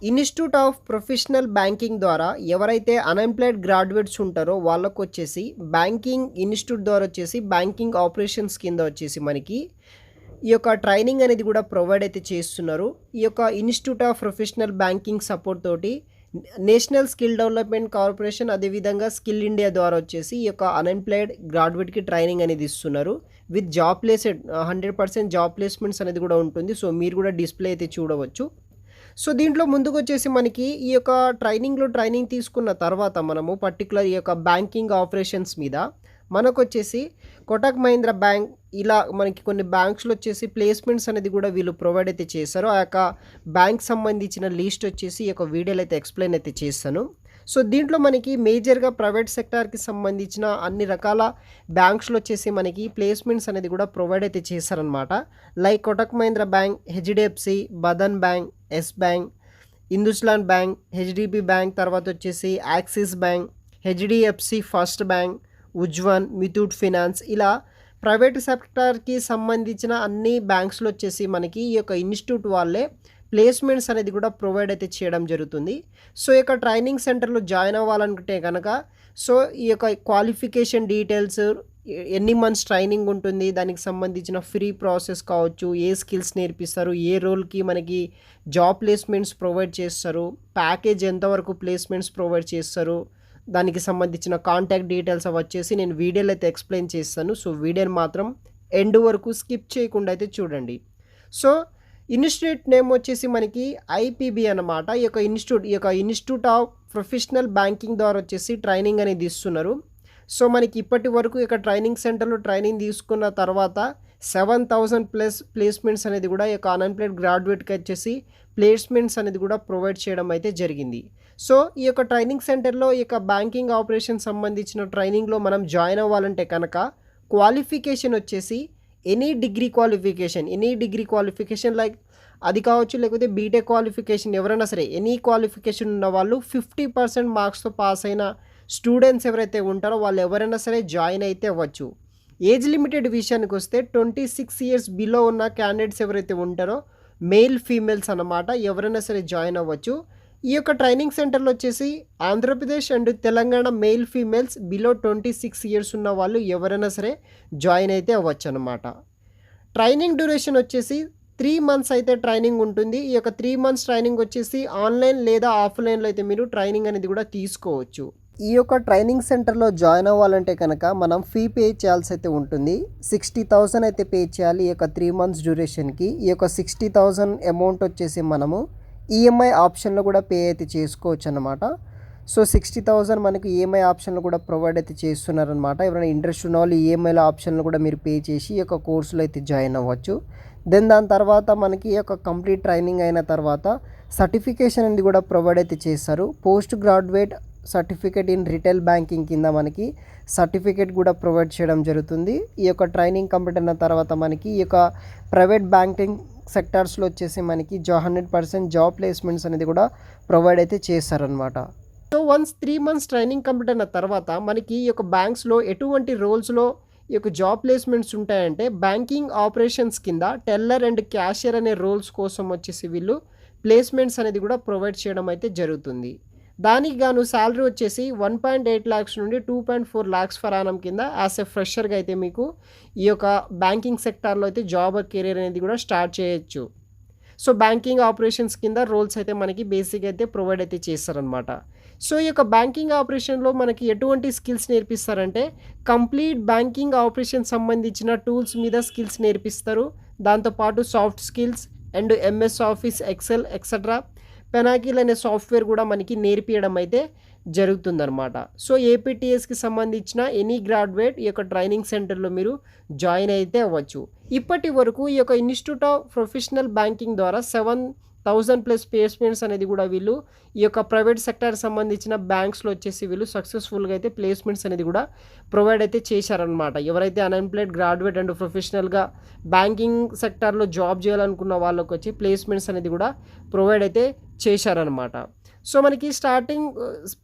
Institute of professional banking ద్వారా ఎవరైతే unemployed graduates ఉంటారో వాళ్ళకొచ్చేసి బ్యాంకింగ్ ఇన్‌స్టిట్యూట్ ద్వారా వచ్చేసి బ్యాంకింగ్ ఆపరేషన్స్ కింద వచ్చేసి మనకి ఈ యొక్క ట్రైనింగ్ అనేది కూడా ప్రొవైడ్ అయితే చేస్తున్నారు. ఈ యొక్క institute of professional banking support తోటి నేషనల్ స్కిల్ డెవలప్‌మెంట్ కార్పొరేషన్ అదేవిధంగా స్కిల్ ఇండియా ద్వారా వచ్చేసి ఈ యొక్క అన్‌ఎంప్లాయిడ్ గ్రాడ్యుయేట్‌కి ట్రైనింగ్ అనేది ఇస్తున్నారు. విత్ జాబ్ ప్లేసెడ్ 100% జాబ్ ప్లేస్‌మెంట్స్ అనేది కూడా ఉంటుంది. సో, మీరు కూడా డిస్‌ప్లే అయితే చూడవచ్చు. సో, దీంట్లో ముందుకొచ్చేసి మనకి ఈ యొక్క ట్రైనింగ్ తీసుకున్న తర్వాత మనము పర్టిక్యులర్ ఈ యొక్క బ్యాంకింగ్ ఆపరేషన్స్ మీద మనకొచ్చేసి కోటక్ మహీంద్రా బ్యాంక్ ఇలా మనకి కొన్ని బ్యాంక్స్‌లో వచ్చేసి ప్లేస్‌మెంట్స్ అనేది కూడా వీళ్ళు ప్రొవైడ్ అయితే చేశారు. ఆ యొక్క బ్యాంక్ సంబంధించిన లిస్ట్ వచ్చేసి ఈ యొక్క వీడియోలో అయితే ఎక్స్‌ప్లెయిన్ అయితే చేశాను. సో, దీంట్లో మనకి మేజర్‌గా ప్రైవేట్ సెక్టార్‌కి సంబంధించిన అన్ని రకాల బ్యాంక్స్‌లో వచ్చేసి మనకి ప్లేస్‌మెంట్స్ అనేది కూడా ప్రొవైడ్ అయితే చేశారనమాట. Like Kotak Mahindra bank, HDFC, Bandhan bank, Yes bank, IndusInd bank, HDB bank, తర్వాత వచ్చేసి Axis bank, HDFC first bank, Ujjivan, Muthoot finance ఇలా ప్రైవేట్ సెక్టార్‌కి సంబంధించిన అన్ని బ్యాంక్స్‌లో వచ్చేసి మనకి ఈ యొక్క ఇన్‌స్టిట్యూట్ వాళ్ళే ప్లేస్‌మెంట్స్ అనేది కూడా ప్రొవైడ్ అయితే చేయడం జరుగుతుంది. సో, ఈ యొక్క ట్రైనింగ్ సెంటర్‌లో జాయిన్ అవ్వాలనుకుంటే గనక సో, ఈ యొక్క క్వాలిఫికేషన్ డీటెయిల్స్ ఎన్ని మంత్స్ ట్రైనింగ్ ఉంటుంది, దానికి సంబంధించిన ఫ్రీ ప్రాసెస్ కావచ్చు, ఏ స్కిల్స్ నేర్పిస్తారు, ఏ రోల్‌కి మనకి జాబ్ ప్లేస్‌మెంట్స్ ప్రొవైడ్ చేస్తారు, ప్యాకేజ్ ఎంతవరకు ప్లేస్‌మెంట్స్ ప్రొవైడ్ చేస్తారు, దానికి సంబంధించిన కాంటాక్ట్ డీటెయిల్స్ అవి వచ్చేసి నేను వీడియోలో అయితే ఎక్స్‌ప్లెయిన్ చేస్తాను. సో, వీడియోని మాత్రం ఎండ్ వరకు స్కిప్ చేయకుండా అయితే చూడండి. సో, ఇన్‌స్టిట్యూట్ నేమ్ వచ్చేసి మనకి ఐపీబీ అన్నమాట. ఈ యొక్క ఇన్‌స్టిట్యూట్ ఆఫ్ ప్రొఫెషనల్ బ్యాంకింగ్ ద్వారా వచ్చేసి ట్రైనింగ్ అనేది ఇస్తున్నారు. సో, మనకి ఇప్పటి వరకు ఇక ట్రైనింగ్ సెంటర్‌లో ట్రైనింగ్ తీసుకున్న తర్వాత 7,000 ప్లస్ ప్లేస్‌మెంట్స్ అనేది కూడా ఈ యొక్క అన్‌ఎంప్లాయిడ్ గ్రాడ్యుయేట్‌కి వచ్చేసి ప్లేస్‌మెంట్స్ అనేది కూడా ప్రొవైడ్ చేయడం అయితే జరిగింది. సో, ఈ యొక్క ట్రైనింగ్ సెంటర్‌లో ఈ యొక్క బ్యాంకింగ్ ఆపరేషన్ సంబంధించిన ట్రైనింగ్‌లో మనం జాయిన్ అవ్వాలంటే కనుక క్వాలిఫికేషన్ వచ్చేసి ఎనీ డిగ్రీ క్వాలిఫికేషన్ లైక్ అది కావచ్చు, లేకపోతే బీటెక్ క్వాలిఫికేషన్ ఎవరైనా సరే ఎనీ క్వాలిఫికేషన్ ఉన్న వాళ్ళు 50% మార్క్స్‌తో పాస్ అయిన స్టూడెంట్స్ ఎవరైతే ఉంటారో వాళ్ళు ఎవరైనా సరే జాయిన్ అయితే అవ్వచ్చు. ఏజ్ లిమిటెడ్ విషయానికి వస్తే 26 ఇయర్స్ బిలో ఉన్న క్యాండిడేట్స్ ఎవరైతే ఉంటారో మేల్, ఫీమేల్స్ అన్నమాట ఎవరైనా సరే జాయిన్ అవ్వచ్చు. ఈ యొక్క ట్రైనింగ్ సెంటర్‌లో వచ్చేసి Andhra Pradesh and Telangana male, females below 26 years ఉన్న వాళ్ళు ఎవరైనా సరే జాయిన్ అయితే అవ్వచ్చనమాట. ట్రైనింగ్ డ్యూరేషన్ వచ్చేసి 3 మంత్స్ అయితే ట్రైనింగ్ ఉంటుంది. ఈ యొక్క 3 మంత్స్ ట్రైనింగ్ వచ్చేసి ఆన్‌లైన్ లేదా ఆఫ్‌లైన్‌లో అయితే మీరు ట్రైనింగ్ అనేది కూడా తీసుకోవచ్చు. ఈ యొక్క ట్రైనింగ్ సెంటర్‌లో జాయిన్ అవ్వాలంటే కనుక మనం ఫీ పే చేయాల్సి అయితే ఉంటుంది. 60,000 అయితే పే చేయాలి ఈ యొక్క 3 మంత్స్ డ్యూరేషన్‌కి. ఈ యొక్క 60,000 అమౌంట్ వచ్చేసి మనము ఈఎంఐ ఆప్షన్‌లో కూడా పే అయితే చేసుకోవచ్చు అన్నమాట. సో, 60,000 మనకి ఈఎంఐ ఆప్షన్‌లో కూడా ప్రొవైడ్ అయితే చేస్తున్నారనమాట. ఎవరైనా ఇంట్రెస్ట్ ఉన్న వాళ్ళు ఈఎంఐల ఆప్షన్‌లో కూడా మీరు పే చేసి ఈ యొక్క కోర్సులో అయితే జాయిన్ అవ్వచ్చు. దాని తర్వాత మనకి ఈ యొక్క కంప్లీట్ ట్రైనింగ్ అయిన తర్వాత సర్టిఫికేషన్ అనేది కూడా ప్రొవైడ్ అయితే చేస్తారు. Post graduate certificate in retail banking కింద మనకి సర్టిఫికేట్ కూడా ప్రొవైడ్ చేయడం జరుగుతుంది. ఈ యొక్క ట్రైనింగ్ కంప్లీట్ అయిన తర్వాత మనకి ఈ యొక్క ప్రైవేట్ బ్యాంకింగ్ సెక్టార్స్లో వచ్చేసి మనకి 100% జాబ్ ప్లేస్‌మెంట్స్ అనేది కూడా ప్రొవైడ్ అయితే చేస్తారనమాట. So, once 3 months training complete అయిన తర్వాత మనకి ఈ యొక్క బ్యాంక్స్‌లో ఎటువంటి రోల్స్‌లో ఈ యొక్క జాబ్ ప్లేస్‌మెంట్స్ ఉంటాయంటే బ్యాంకింగ్ ఆపరేషన్స్ కింద టెల్లర్ అండ్ క్యాషియర్ అనే రోల్స్ కోసం వచ్చేసి వీళ్ళు ప్లేస్‌మెంట్స్ అనేది కూడా ప్రొవైడ్ చేయడం అయితే జరుగుతుంది. దానికి గాను సాలరీ వచ్చేసి 1.8 లాక్స్ నుండి 2.4 లాక్స్ పర్ యానం కింద యాస్ ఎ ఫ్రెషర్‌గా అయితే మీకు ఈ యొక్క బ్యాంకింగ్ సెక్టార్‌లో అయితే జాబ్ కెరీర్ అనేది కూడా స్టార్ట్ చేయొచ్చు. సో, బ్యాంకింగ్ ఆపరేషన్స్ కింద రోల్స్ అయితే మనకి బేసిక్ అయితే ప్రొవైడ్ అయితే చేస్తారనమాట. సో, ఈ యొక్క బ్యాంకింగ్ ఆపరేషన్‌లో మనకి ఎటువంటి స్కిల్స్ నేర్పిస్తారంటే కంప్లీట్ బ్యాంకింగ్ ఆపరేషన్ సంబంధించిన టూల్స్ మీద స్కిల్స్ నేర్పిస్తారు. దాంతోపాటు soft skills and MS Office, Excel etcetera Pinnacle అనే సాఫ్ట్‌వేర్ కూడా మనకి నేర్పియడం అయితే జరుగుతుందనమాట. సో, ఏపీటీఎస్‌కి సంబంధించిన ఎనీ గ్రాడ్యుయేట్ ఈ యొక్క ట్రైనింగ్ సెంటర్‌లో మీరు జాయిన్ అయితే అవ్వచ్చు. ఇప్పటి వరకు ఈ యొక్క ఇన్‌స్టిట్యూట్ ఆఫ్ ప్రొఫెషనల్ బ్యాంకింగ్ ద్వారా 7,000 ప్లస్ ప్లేస్‌మెంట్స్ అనేది కూడా వీళ్ళు ఈ యొక్క ప్రైవేట్ సెక్టార్‌కి సంబంధించిన బ్యాంక్స్‌లో వచ్చేసి వీళ్ళు సక్సెస్‌ఫుల్‌గా అయితే ప్లేస్‌మెంట్స్ అనేది కూడా ప్రొవైడ్ అయితే చేశారనమాట. ఎవరైతే అన్‌ఎంప్లాయిడ్ గ్రాడ్యుయేట్ అండ్ ప్రొఫెషనల్‌గా బ్యాంకింగ్ సెక్టార్‌లో జాబ్ చేయాలనుకున్న వాళ్ళకొచ్చి ప్లేస్‌మెంట్స్ అనేది కూడా ప్రొవైడ్ అయితే చేశారనమాట. సో, మనకి స్టార్టింగ్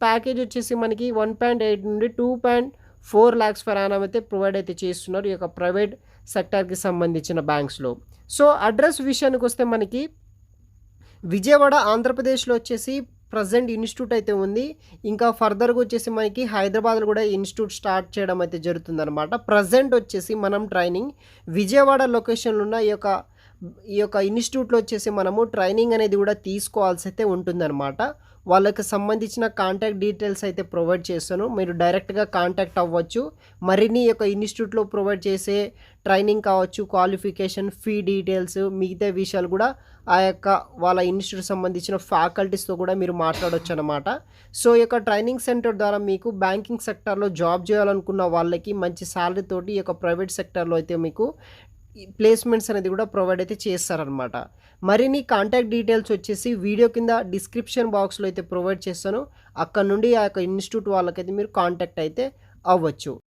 ప్యాకేజ్ వచ్చేసి మనకి 1.8 నుండి 2.4 లాక్స్ పర్ యానం అయితే ప్రొవైడ్ అయితే చేస్తున్నారు ఈ యొక్క ప్రైవేట్ సెక్టార్‌కి సంబంధించిన బ్యాంక్స్‌లో. సో, అడ్రస్ విషయానికి వస్తే మనకి విజయవాడ ఆంధ్రప్రదేశ్‌లో వచ్చేసి ప్రెజెంట్ ఇన్‌స్టిట్యూట్ అయితే ఉంది. ఇంకా ఫర్దర్‌గా వచ్చేసి మనకి హైదరాబాద్‌లో కూడా ఇన్‌స్టిట్యూట్ స్టార్ట్ చేయడం అయితే జరుగుతుందనమాట. ప్రెజెంట్ వచ్చేసి మనం ట్రైనింగ్ విజయవాడ లొకేషన్‌లో ఉన్న ఈ యొక్క ఇన్‌స్టిట్యూట్‌లో వచ్చేసి మనము ట్రైనింగ్ అనేది కూడా తీసుకోవాల్సి అయితే ఉంటుందనమాట. వాళ్ళకి సంబంధించిన కాంటాక్ట్ డీటెయిల్స్ అయితే ప్రొవైడ్ చేస్తాను. మీరు డైరెక్ట్‌గా కాంటాక్ట్ అవ్వచ్చు. మరిన్ని ఈ యొక్క ఇన్‌స్టిట్యూట్‌లో ప్రొవైడ్ చేసే ట్రైనింగ్ కావచ్చు, క్వాలిఫికేషన్, ఫీ డీటెయిల్స్, మిగతా విషయాలు కూడా ఆ యొక్క వాళ్ళ ఇన్‌స్టిట్యూట్‌కి సంబంధించిన ఫ్యాకల్టీస్‌తో కూడా మీరు మాట్లాడొచ్చనమాట. సో, ఈ యొక్క ట్రైనింగ్ సెంటర్ ద్వారా మీకు బ్యాంకింగ్ సెక్టార్‌లో జాబ్ చేయాలనుకున్న వాళ్ళకి మంచి సాలరీ తోటి ఈ యొక్క ప్రైవేట్ సెక్టార్‌లో అయితే మీకు ఈ ప్లేస్‌మెంట్స్ అనేది కూడా ప్రొవైడ్ అయితే చేస్తారనమాట. మరిన్ని కాంటాక్ట్ డీటెయిల్స్ వచ్చేసి వీడియో కింద డిస్క్రిప్షన్ బాక్స్‌లో అయితే ప్రొవైడ్ చేస్తాను. అక్కడ నుండి ఆ యొక్క ఇన్‌స్టిట్యూట్ వాళ్ళకైతే మీరు కాంటాక్ట్ అయితే అవ్వచ్చు.